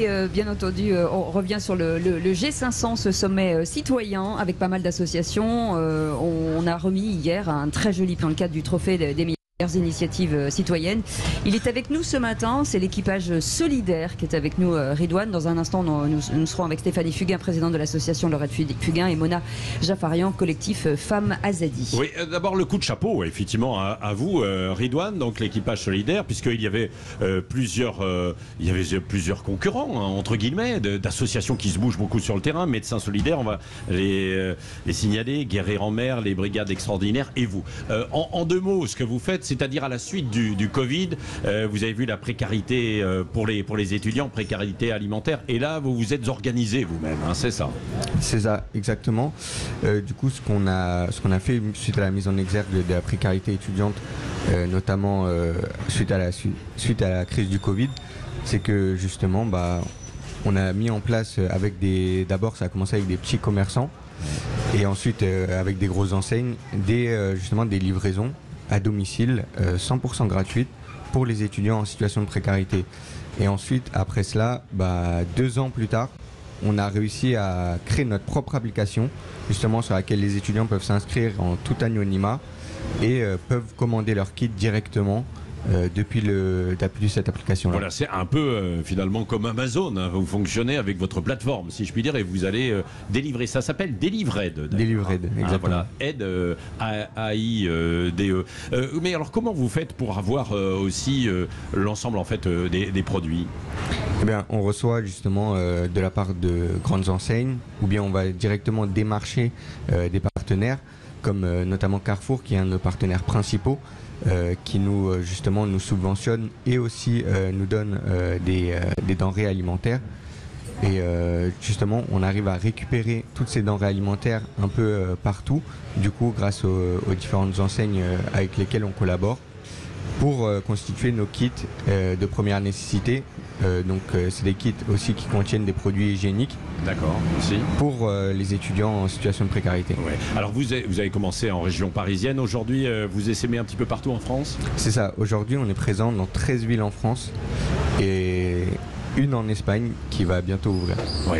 Et bien entendu, on revient sur le G500, ce sommet citoyen avec pas mal d'associations. On a remis hier un très joli plan de cadre du trophée des meilleures initiatives citoyennes. Il est avec nous ce matin, c'est l'équipage solidaire qui est avec nous, Ridouane. Dans un instant, nous serons avec Stéphanie Fugain, présidente de l'association Laurette Fugain, et Mona Jafarian, collectif Femmes Azadi. Oui, d'abord le coup de chapeau, effectivement, à vous, Ridouane, donc l'équipage solidaire, puisqu'il y avait plusieurs concurrents, hein, entre guillemets, d'associations qui se bougent beaucoup sur le terrain. Médecins solidaires, on va les signaler, Guérir en mer, les brigades extraordinaires, et vous. En deux mots, ce que vous faites, c'est-à-dire à la suite du Covid, vous avez vu la précarité pour les étudiants, précarité alimentaire, et là vous vous êtes organisé vous-même, hein, c'est ça? C'est ça, exactement. Du coup, ce qu'on a fait suite à la mise en exergue de la précarité étudiante, notamment suite à la crise du Covid, c'est que justement, on a mis en place d'abord ça a commencé avec des petits commerçants, et ensuite avec des grosses enseignes, justement des livraisons à domicile 100% gratuite pour les étudiants en situation de précarité. Et ensuite, après cela, 2 ans plus tard, on a réussi à créer notre propre application, justement sur laquelle les étudiants peuvent s'inscrire en tout anonymat et peuvent commander leur kit directement depuis cette application-là. Voilà, c'est un peu finalement comme Amazon, hein. Vous fonctionnez avec votre plateforme, si je puis dire, et vous allez délivrer. Ça s'appelle Delivered. Delivered, exactement. Voilà, aide A-I-D-E. Mais alors, comment vous faites pour avoir aussi l'ensemble en fait des produits? Eh bien, on reçoit justement de la part de grandes enseignes, ou bien on va directement démarcher des partenaires, comme notamment Carrefour, qui est un de nos partenaires principaux, qui nous subventionne et aussi nous donne des denrées alimentaires. Et justement, on arrive à récupérer toutes ces denrées alimentaires un peu partout, du coup, grâce aux différentes enseignes avec lesquelles on collabore, pour constituer nos kits de première nécessité. C'est des kits aussi qui contiennent des produits hygiéniques. D'accord, aussi. Pour les étudiants en situation de précarité. Ouais. Alors vous avez commencé en région parisienne. Aujourd'hui, vous essaimez un petit peu partout en France? C'est ça. Aujourd'hui, on est présent dans 13 villes en France et une en Espagne qui va bientôt ouvrir. Oui,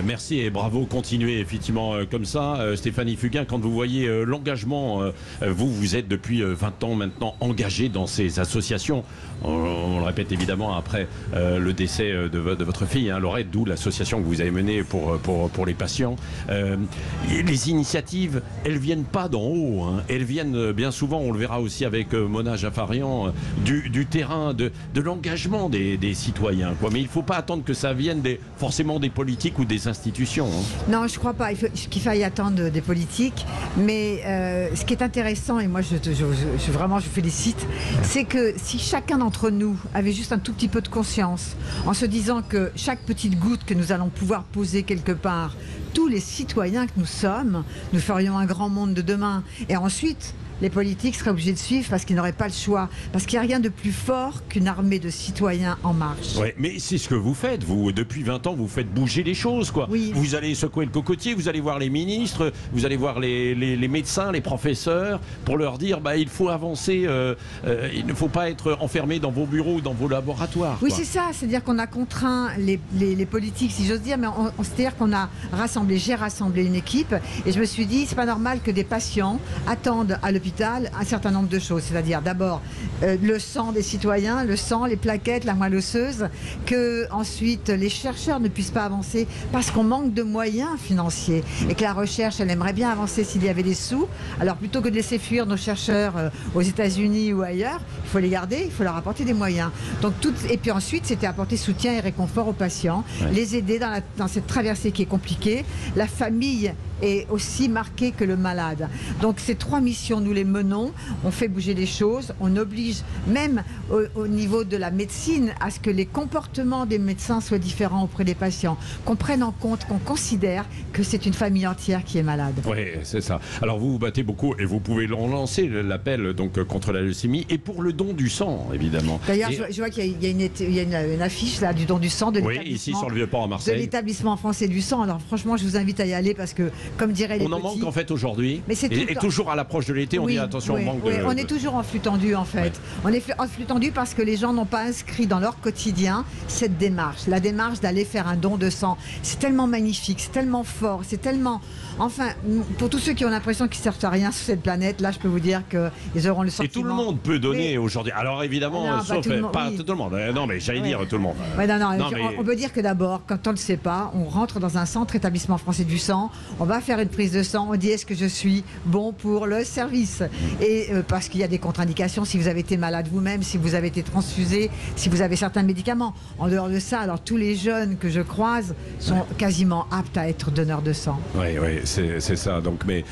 merci et bravo, continuez effectivement comme ça. Stéphanie Fugain, quand vous voyez l'engagement, vous êtes depuis 20 ans maintenant engagé dans ces associations. On le répète évidemment après le décès de votre fille, hein, Laurette, d'où l'association que vous avez menée pour les patients. Les initiatives, elles viennent pas d'en haut, hein. Elles viennent bien souvent, on le verra aussi avec Mona Jafarian, du terrain, de l'engagement des citoyens, quoi. Mais il ne faut pas attendre que ça vienne forcément des politiques ou des institutions, hein. Non, je ne crois pas qu'il faille attendre des politiques. Mais ce qui est intéressant, et moi vraiment je félicite, c'est que si chacun d'entre nous avait juste un tout petit peu de conscience, en se disant que chaque petite goutte que nous allons pouvoir poser quelque part, tous les citoyens que nous sommes, nous ferions un grand monde de demain. Et ensuite, les politiques seraient obligés de suivre parce qu'ils n'auraient pas le choix. Parce qu'il n'y a rien de plus fort qu'une armée de citoyens en marche. Ouais, mais c'est ce que vous faites. Vous, depuis 20 ans, vous faites bouger les choses, quoi. Oui. Vous allez secouer le cocotier, vous allez voir les ministres, vous allez voir les médecins, les professeurs, pour leur dire il faut avancer, il ne faut pas être enfermé dans vos bureaux ou dans vos laboratoires. Oui, quoi. c'est ça. C'est-à-dire qu'on a contraint les politiques, si j'ose dire, mais c'est-à-dire qu'on a j'ai rassemblé une équipe et je me suis dit, c'est pas normal que des patients attendent à l'hôpital un certain nombre de choses, c'est-à-dire d'abord le sang des citoyens, le sang, les plaquettes, la moelle osseuse, que ensuite les chercheurs ne puissent pas avancer parce qu'on manque de moyens financiers et que la recherche, elle aimerait bien avancer s'il y avait des sous. Alors plutôt que de laisser fuir nos chercheurs aux États-Unis ou ailleurs, il faut les garder, il faut leur apporter des moyens. Donc et puis ensuite, c'était apporter soutien et réconfort aux patients, les aider dans cette traversée qui est compliquée. La famille est aussi marquée que le malade. Donc ces 3 missions, nous les menons, on fait bouger les choses, on oblige même au niveau de la médecine à ce que les comportements des médecins soient différents auprès des patients, qu'on prenne en compte, qu'on considère que c'est une famille entière qui est malade. Oui, c'est ça. Alors vous vous battez beaucoup et vous pouvez lancer l'appel donc contre la leucémie et pour le don du sang, évidemment. D'ailleurs, je vois qu'il y a une affiche là du don du sang de ici sur le Vieux-Port à Marseille. De l'établissement français du sang. Alors franchement, je vous invite à y aller parce que comme diraient les On en petits. manque en fait aujourd'hui. Mais c'est tout le Et temps. toujours à l'approche de l'été, on dit attention, on manque de... On est toujours en flux tendu en fait. Ouais. On est en flux tendu parce que les gens n'ont pas inscrit dans leur quotidien cette démarche. La démarche d'aller faire un don de sang. C'est tellement magnifique, c'est tellement fort, c'est tellement... Enfin, pour tous ceux qui ont l'impression qu'ils ne servent à rien sur cette planète, là je peux vous dire qu'ils auront le sentiment... Et tout le monde peut donner aujourd'hui. Alors évidemment, Non, sauf tout le monde, pas oui. tout le monde. Non mais j'allais dire tout le monde. Ouais, non, mais- on peut dire que d'abord, quand on ne le sait pas, on rentre dans un centre établissement français du sang, on va faire une prise de sang, on dit est-ce que je suis bon pour le service, et parce qu'il y a des contre-indications si vous avez été malade vous-même, si vous avez été transfusé, si vous avez certains médicaments. En dehors de ça, alors tous les jeunes que je croise sont quasiment aptes à être donneurs de sang. Oui, c'est ça. Donc, mais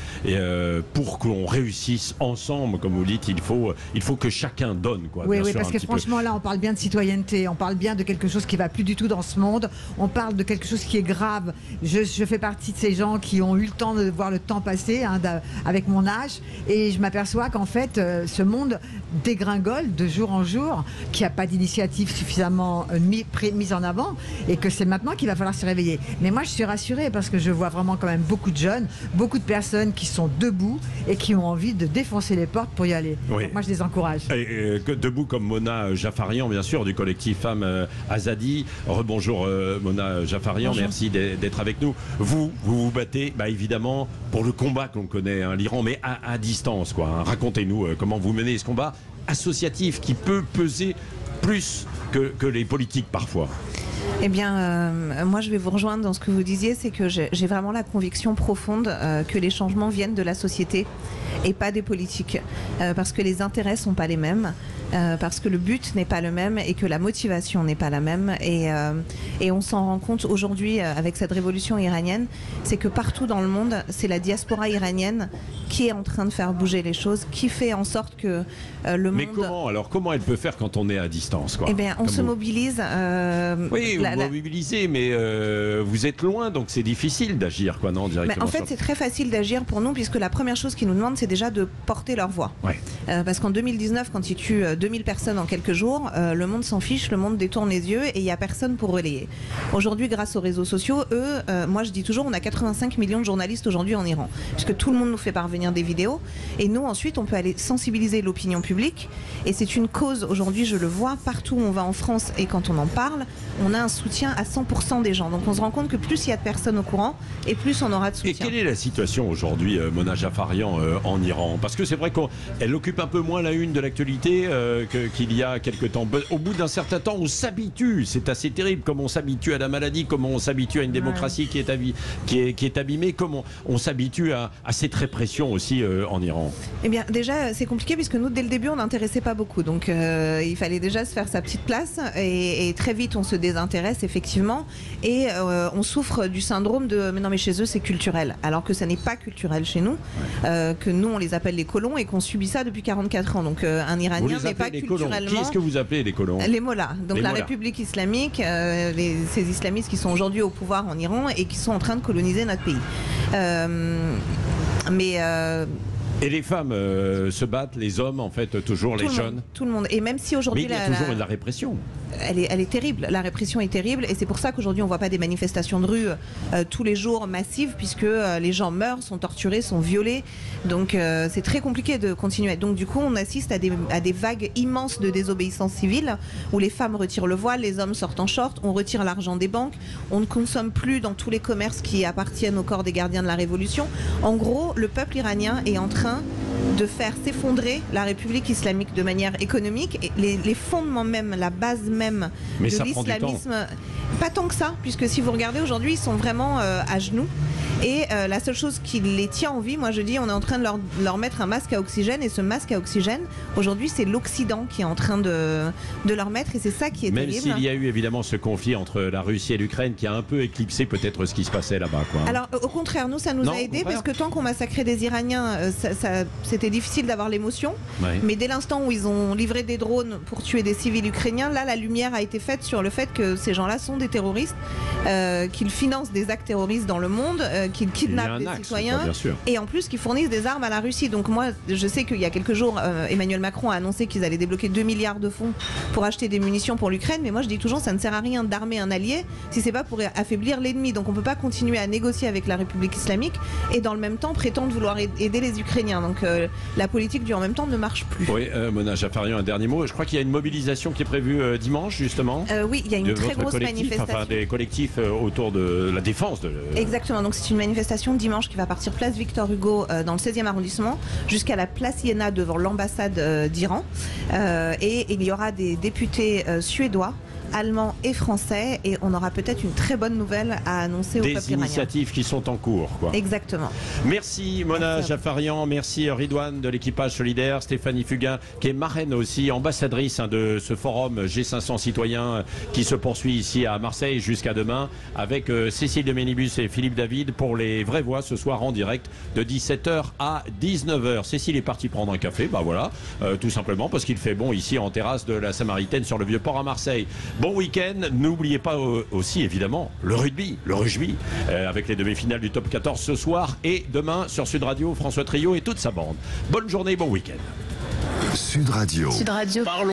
pour qu'on réussisse ensemble, comme vous dites, il faut que chacun donne, quoi. Oui, bien oui, sûr, parce un que petit peu. franchement, là, on parle bien de citoyenneté, on parle bien de quelque chose qui va plus du tout dans ce monde, on parle de quelque chose qui est grave. Je fais partie de ces gens qui ont eu le temps de voir le temps passer avec mon âge, et je m'aperçois qu'en fait, ce monde dégringole de jour en jour, qu'il n'y a pas d'initiative suffisamment mise en avant, et que c'est maintenant qu'il va falloir se réveiller. Mais moi, je suis rassurée parce que je vois vraiment quand même beaucoup de jeunes, beaucoup de personnes qui sont debout et qui ont envie de défoncer les portes pour y aller. Oui. Donc moi, je les encourage. Et debout comme Mona Jaffarian, bien sûr, du collectif Femmes Azadi. Rebonjour Mona Jaffarian, Bonjour. merci d'être avec nous. Vous battez, évidemment, pour le combat qu'on connaît, hein, l'Iran, mais à distance, quoi. Hein. Racontez-nous comment vous menez ce combat associatif qui peut peser plus que les politiques parfois. Eh bien, moi je vais vous rejoindre dans ce que vous disiez, c'est que j'ai vraiment la conviction profonde que les changements viennent de la société et pas des politiques, parce que les intérêts sont pas les mêmes, parce que le but n'est pas le même et que la motivation n'est pas la même, et on s'en rend compte aujourd'hui avec cette révolution iranienne, c'est que partout dans le monde, c'est la diaspora iranienne qui est en train de faire bouger les choses, qui fait en sorte que le Mais monde... comment elle peut faire quand on est à distance, quoi? Eh bien, on Comme se vous. mobilise. Oui, vous mobilisez, mais vous êtes loin, donc c'est difficile d'agir, quoi, non, directement. Mais en fait, c'est très facile d'agir pour nous, puisque la première chose qu'ils nous demandent, c'est déjà de porter leur voix. Ouais. Parce qu'en 2019, quand ils tuent 2000 personnes en quelques jours, le monde s'en fiche, le monde détourne les yeux et il n'y a personne pour relayer. Aujourd'hui, grâce aux réseaux sociaux, moi je dis toujours, on a 85 millions de journalistes aujourd'hui en Iran, puisque tout le monde nous fait parvenir des vidéos, et nous ensuite, on peut aller sensibiliser l'opinion publique, et c'est une cause, aujourd'hui, je le vois, partout où on va en France, et quand on en parle, on a un soutien à 100% des gens. Donc on se rend compte que plus il y a de personnes au courant, et plus on aura de soutien. Et quelle est la situation aujourd'hui, Mona Jaffarian, en Iran? Parce que c'est vrai qu'elle occupe un peu moins la une de l'actualité qu'il y a quelque temps. Au bout d'un certain temps, on s'habitue. C'est assez terrible, comme on s'habitue à la maladie, comme on s'habitue à une démocratie qui est abîmée, comme on s'habitue à cette répression aussi en Iran. Eh bien, déjà, c'est compliqué puisque nous, dès le début, on n'intéressait pas beaucoup. Donc, il fallait déjà se faire sa petite place. Et très vite, on se désintéresse, effectivement. Et on souffre du syndrome de « mais non, mais chez eux, c'est culturel ». Alors que ça n'est pas culturel chez nous. Que nous, on les appelle les colons et qu'on subit ça depuis 44 ans. Donc, un Iranien n'est pas culturellement... Qui est-ce que vous appelez les colons? Les mollahs. Donc, les la mollahs. République islamique, ces islamistes qui sont aujourd'hui au pouvoir en Iran et qui sont en train de coloniser notre pays. Et les femmes se battent, les hommes, en fait, toujours, les jeunes. Tout le monde. Et même si Mais aujourd'hui... il y a toujours de la répression. Elle est terrible, la répression est terrible, et c'est pour ça qu'aujourd'hui on ne voit pas des manifestations de rue tous les jours massives, puisque les gens meurent, sont torturés, sont violés, donc c'est très compliqué de continuer. Donc du coup on assiste à des vagues immenses de désobéissance civile, où les femmes retirent le voile, les hommes sortent en short, on retire l'argent des banques, on ne consomme plus dans tous les commerces qui appartiennent au corps des gardiens de la Révolution. En gros, le peuple iranien est en train de faire s'effondrer la République islamique de manière économique, et les fondements même, la base même Mais de ça prend du temps. l'islamisme. Pas tant que ça, puisque si vous regardez aujourd'hui, ils sont vraiment à genoux. Et la seule chose qui les tient en vie, moi je dis, on est en train de leur mettre un masque à oxygène, et ce masque à oxygène, aujourd'hui, c'est l'Occident qui est en train de leur mettre, et c'est ça qui est Même terrible. s'il y a eu évidemment ce conflit entre la Russie et l'Ukraine qui a un peu éclipsé peut-être ce qui se passait là-bas, quoi. Alors au contraire, nous ça nous Non, a au aidé, contraire. parce que tant qu'on massacrait des Iraniens, c'était difficile d'avoir l'émotion. Ouais. Mais dès l'instant où ils ont livré des drones pour tuer des civils ukrainiens, là la lumière a été faite sur le fait que ces gens-là sont des terroristes, qu'ils financent des actes terroristes dans le monde, qui kidnappent des citoyens et en plus qui fournissent des armes à la Russie. Donc moi, je sais qu'il y a quelques jours, Emmanuel Macron a annoncé qu'ils allaient débloquer 2 milliards de fonds pour acheter des munitions pour l'Ukraine, mais moi je dis toujours ça ne sert à rien d'armer un allié si c'est pas pour affaiblir l'ennemi. Donc on peut pas continuer à négocier avec la République islamique et dans le même temps prétendre vouloir aider les Ukrainiens. Donc la politique du en même temps ne marche plus. Oui, Mona Jaffarian, un dernier mot. Je crois qu'il y a une mobilisation qui est prévue dimanche justement. Oui, il y a une très grosse manifestation. Enfin, des collectifs autour de la défense. Exactement, donc c'est une manifestation dimanche qui va partir place Victor Hugo dans le 16e arrondissement jusqu'à la place Iéna devant l'ambassade d'Iran. Et il y aura des députés suédois, allemands et français, et on aura peut-être une très bonne nouvelle à annoncer au peuple iranien. Des initiatives qui sont en cours, quoi. Exactement. Merci Mona Jaffarian, merci Ridouane de l'équipage solidaire, Stéphanie Fugain qui est marraine aussi, ambassadrice de ce forum G500 citoyens qui se poursuit ici à Marseille jusqu'à demain avec Cécile de Ménibus et Philippe David pour les vraies voix ce soir en direct de 17h à 19h. Cécile est partie prendre un café, bah voilà, tout simplement parce qu'il fait bon ici en terrasse de la Samaritaine sur le Vieux-Port à Marseille. Bon week-end, n'oubliez pas aussi évidemment le rugby avec les demi-finales du top 14 ce soir et demain sur Sud Radio, François Trio et toute sa bande. Bonne journée, bon week-end. Sud Radio. Sud Radio.